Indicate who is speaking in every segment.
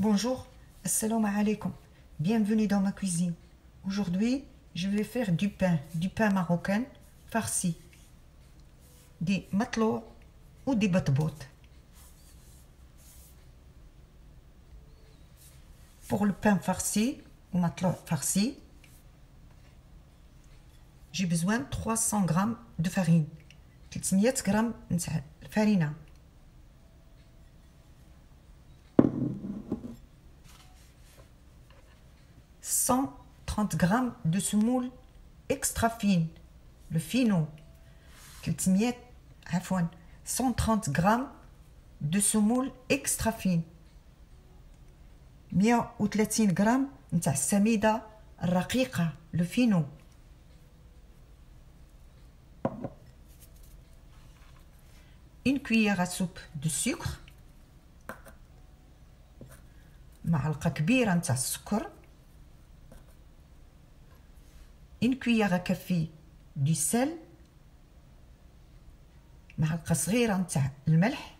Speaker 1: Bonjour, assalamu alaikum, bienvenue dans ma cuisine. Aujourd'hui, je vais faire du pain marocain farci, des matlou ou des batbout. Pour le pain farci ou matlou farci, j'ai besoin de 300 g de farine, 300 g de farine. 130 g de semoule extra fine, le fino. 130 g de semoule extra fine. 130 g نتاع السميدة الرقيقة le fino. Une cuillère à soupe de sucre. معلقة كبيرة نتاع السكر. Une cuillère à café du sel. معلقة صغيرة نتاع الملح.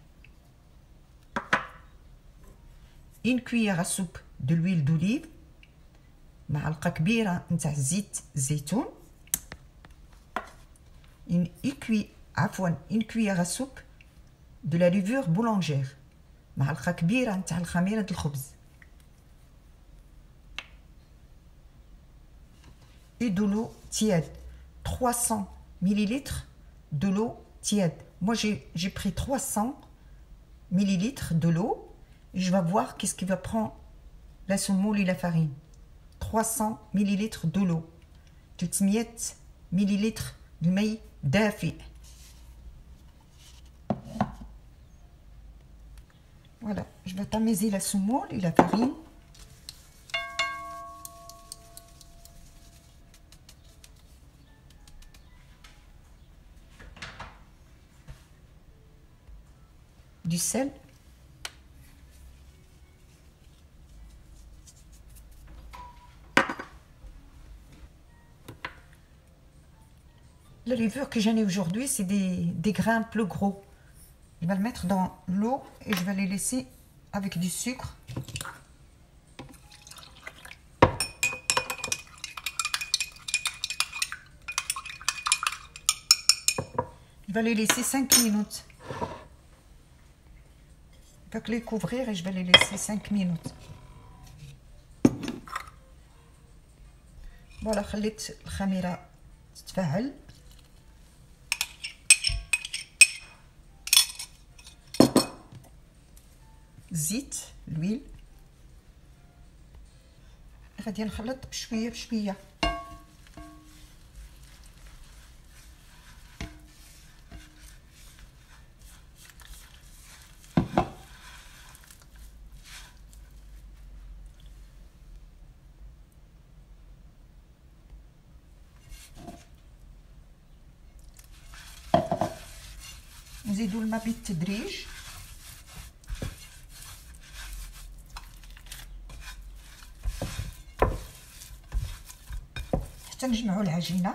Speaker 1: Une cuillère à soupe de l'huile d'olive. معلقة كبيرة نتاع زيت الزيتون. Une cuillère à soupe de la levure boulangère. معلقة كبيرة نتاع الخميرة الخبز. Et de l'eau tiède, 300 ml de l'eau tiède. Moi j'ai pris 300 ml de l'eau et je vais voir qu'est-ce qui va prendre la semoule et la farine. 300 ml de l'eau, 300 ml de ماء دافئ. Voilà, je vais tamiser la semoule et la farine. Du sel. La levure que j'en ai aujourd'hui, c'est des grains plus gros. Je vais le mettre dans l'eau et je vais les laisser avec du sucre. Je vais les laisser 5 minutes. Je vais les couvrir et je vais les laisser 5 minutes. Voilà, خليت الخميرة تتفاعل. زيت l'huile. غادي نخلط بشوية بشوية. نزيدو الماء بالتدريج. حتى نجمعو العجينة.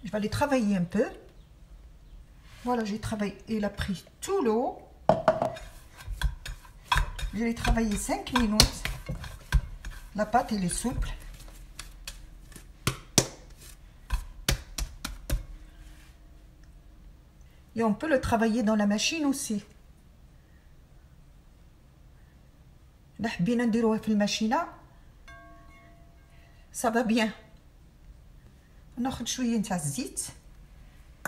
Speaker 1: Je vais les travailler un peu. Voilà, j'ai travaillé. Il a pris tout l'eau. Je l'ai travaillé 5 minutes. La pâte, elle est souple. Et on peut le travailler dans la machine aussi. لا حبينا نديروها في الماشينة ça va bien. ناخذ شوية نتاع الزيت,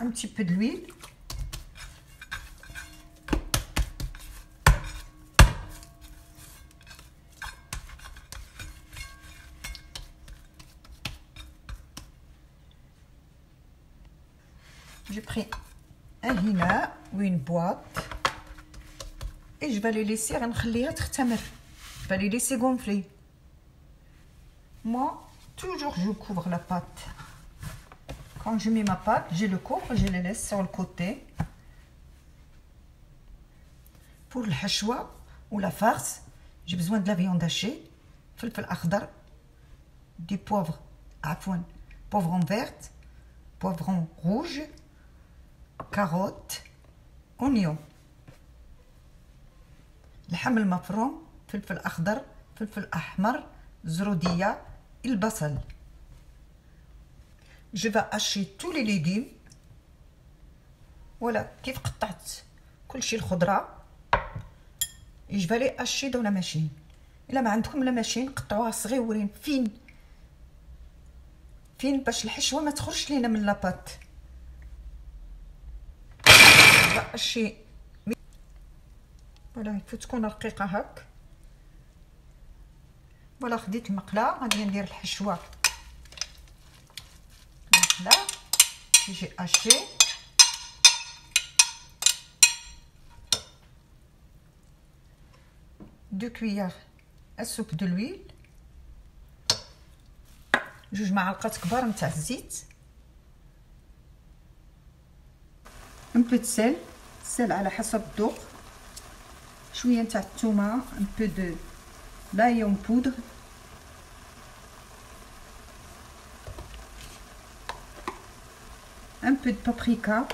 Speaker 1: un petit peu de l'huile. J'ai pris un هنا ou une boîte et je vais les laisser غنخليها تختمر. Je vais les laisser gonfler. Moi, toujours je couvre la pâte. Quand je mets ma pâte, je le couvre, je les laisse sur le côté. Pour le hachwa ou la farce, j'ai besoin de la viande hachée, فلفل أخضر, du poivre عفوا poivron vert, poivron rouge, carotte, oignon. اللحم المفروم، فلفل أخضر، فلفل أحمر، زرودية، البصل. Je vais hacher tous les légumes. Voilà, كيف قطعت كل شيء الخضرة. Et je vais les hacher dans la machine. إلا ما عندكم لا ماشين قطعوها صغيورين فين باش الحشوة ما تخرجش لينا من لاباط. هاشي فوالا يفوت تكون رقيقة هاك. فوالا خديت المقلة غادي ندير الحشوة. المقلة تيجي هاشي دو كويير السوب دو لويل، 2 معالق كبار نتاع الزيت، ان بو دو سيل على حسب الذوق، شويه نتاع الثومه، ان بو دو لايون بودر، ان بو دو بابريكا،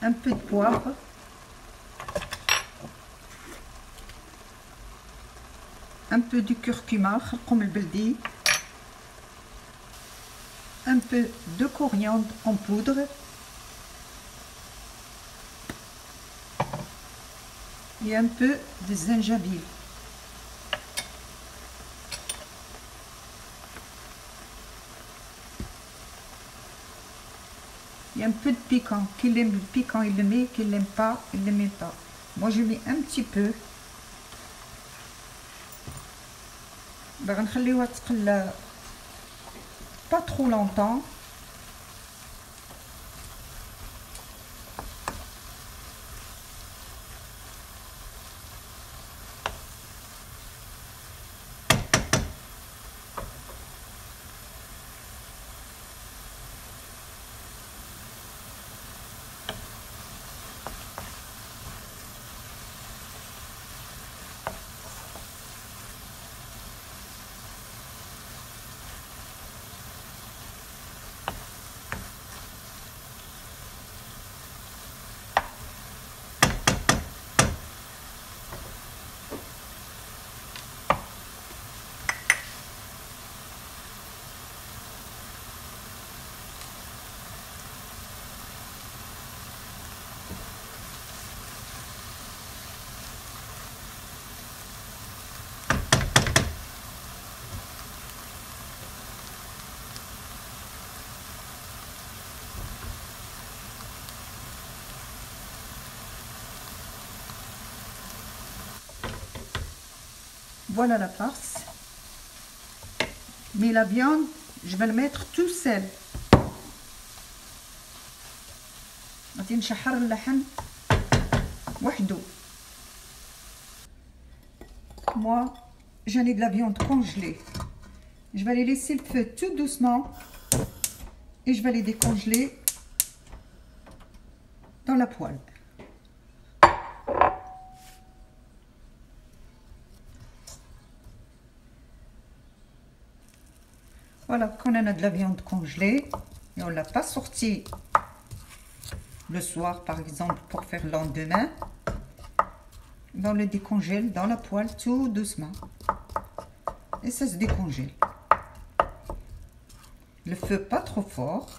Speaker 1: un peu de poivre, un peu de curcuma, خرقوم البلدي, un peu de coriandre en poudre et un peu de gingembre. Il y a un peu de piquant. Qui aime le piquant, il le met. Qui l'aime pas, il ne le met pas. Moi, je mets un petit peu. غنخليوها تقلى pas trop longtemps. Voilà la farce. Mais la viande, je vais le mettre tout seul. غادي نشحر اللحم وحده. Moi, j'en ai de la viande congelée. Je vais les laisser le feu tout doucement et je vais les décongeler dans la poêle. Voilà, quand on a de la viande congelée et on ne l'a pas sortie le soir, par exemple, pour faire le lendemain, on le décongèle dans la poêle tout doucement. Et ça se décongèle. Le feu pas trop fort.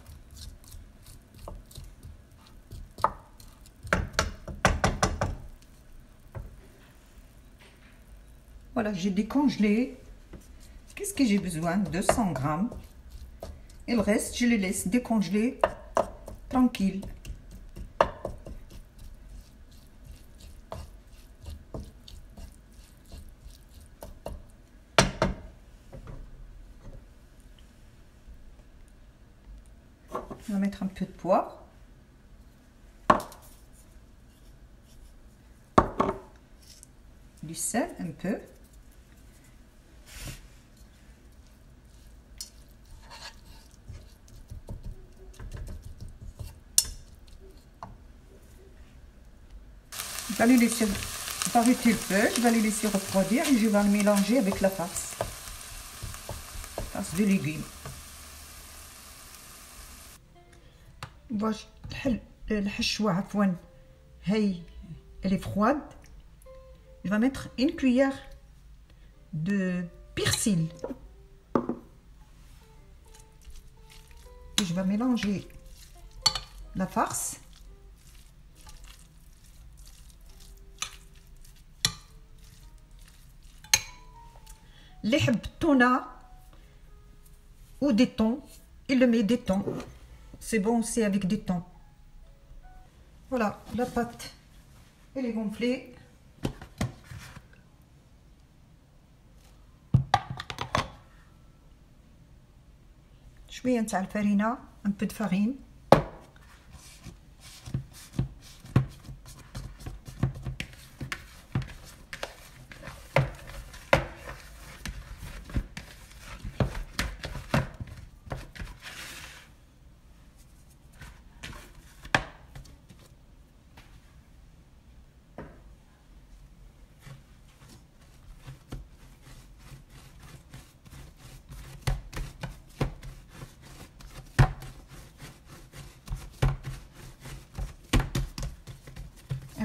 Speaker 1: Voilà, j'ai décongelé. Qu'est-ce que j'ai besoin? 200 grammes. Et le reste, je les laisse décongeler tranquille. On va mettre un peu de poivre. Du sel, un peu. vais les laisser arrêter le feu, je vais les laisser refroidir et je vais le mélanger avec la farce. Farce de légumes. باش الحشوة عفوا هاي elle est froide. Je vais mettre une cuillère de persil. Et je vais mélanger la farce. اللي يحب التونة ou des thons, il le met des thons. C'est bon aussi avec des thons. Voilà, la pâte, elle est gonflée. شوية نتاع الفرينة، un peu de farine.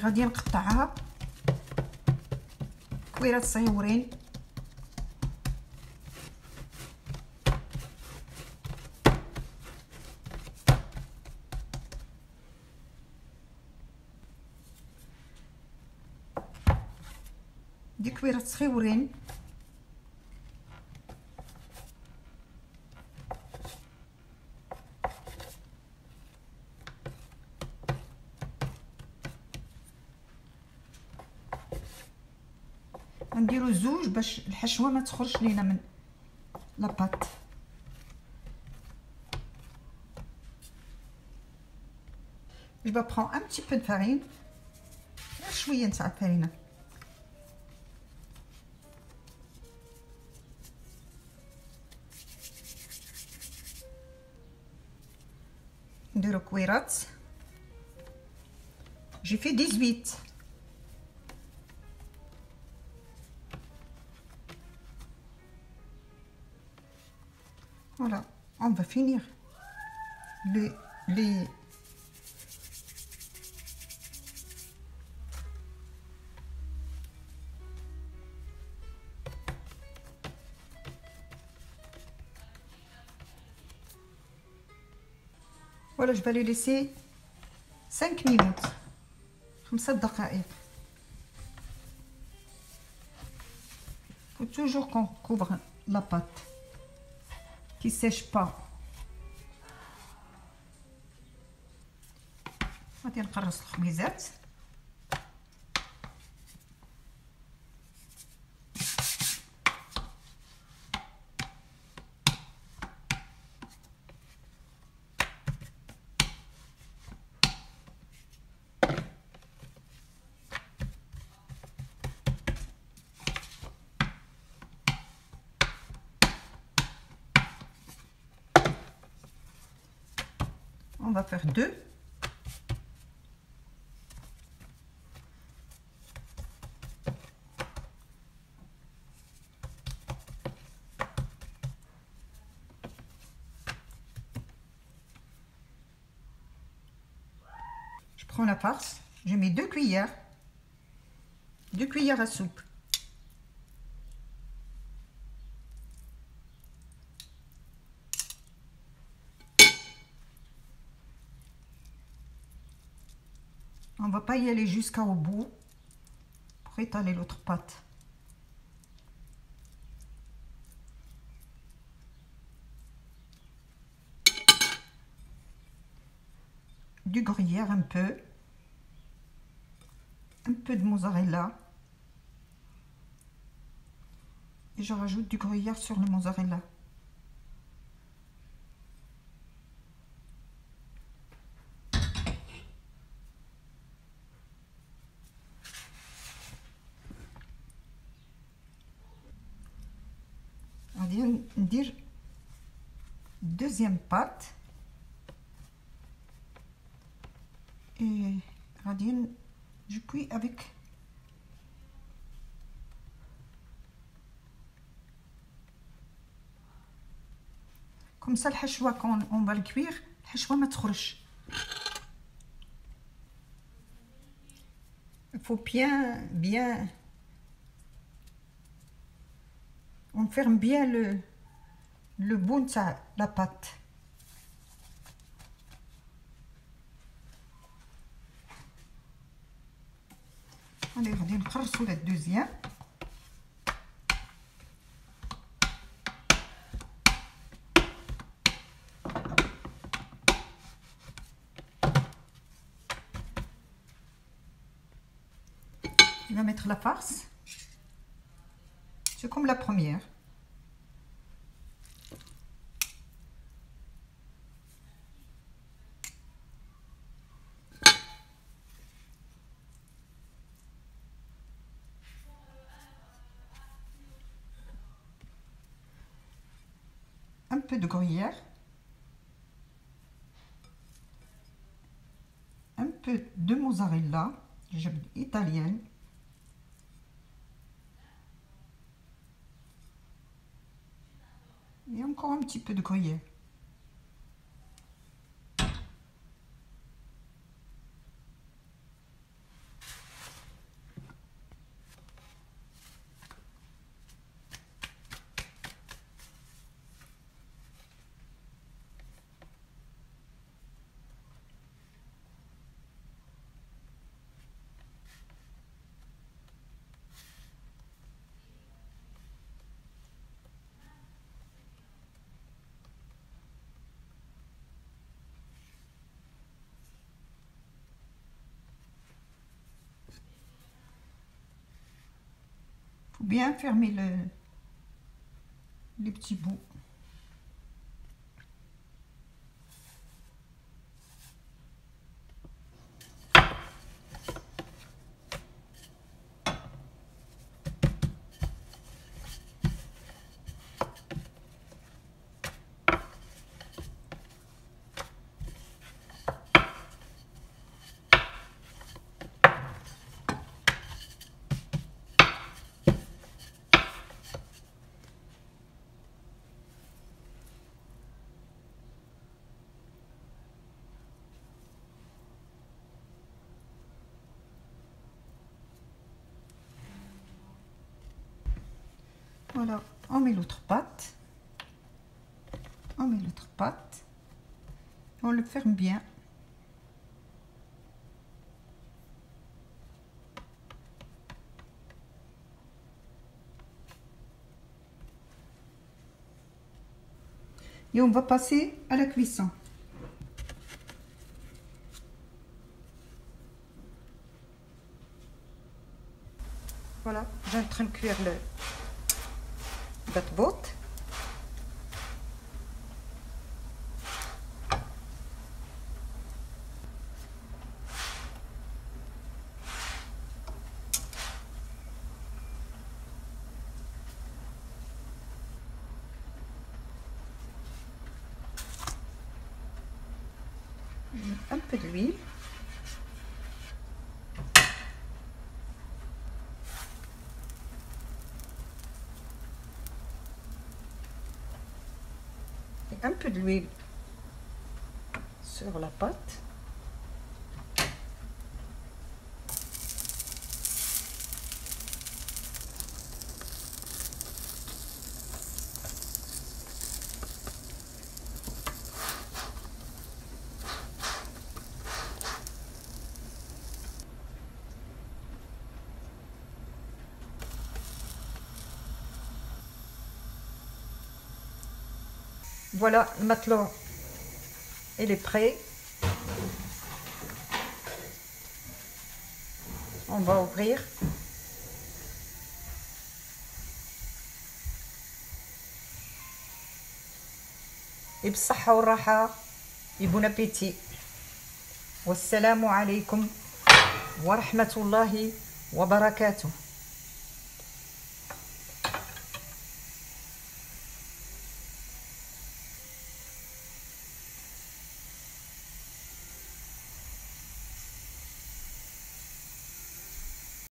Speaker 1: غادي نقطعها كويرات صغيورين. دي كويرات صغيورين. نديرو زوج باش الحشوه ما تخرجش لينا من لاباط. Je vais prendre un petit peu de farine. شويه نتاع الفرينه. نديرو كويرات. J'ai fait 18. Voilà, on va finir les voilà, je vais les laisser 5 minutes. 5 دقائق. Faut toujours qu'on couvre la pâte. Qui sèche pas. غادي نقرص الخبيزات. On va faire 2. Je prends la farce, je mets 2 cuillères. 2 cuillères à soupe. On va pas y aller jusqu'au bout pour étaler l'autre pâte. Du gruyère un peu de mozzarella et je rajoute du gruyère sur le mozzarella. غادي ندير deuxième pâte et غادي Je cuis avec. Comme ça, le hachwa, quand on va le cuire, le hachwa ma تخرج. Il faut bien. On ferme bien le bout de la pâte. Allez, on va نقرصوا la deuxième. On va mettre la farce. C'est comme la première. Un peu de gruyère. Un peu de mozzarella italienne. Et encore un petit peu de gruyère. Faut bien fermer les petits bouts. Voilà, on met l'autre pâte. On met l'autre pâte. On le ferme bien. Et on va passer à la cuisson. Voilà, j'ai en train de cuire le batbot. Un peu d'huile. Et un peu d'huile sur la pâte. Voilà, le matelot, il est prêt. On va ouvrir. Et بالصحة والراحة et bon appétit. والسلام عليكم ورحمة الله وبركاته.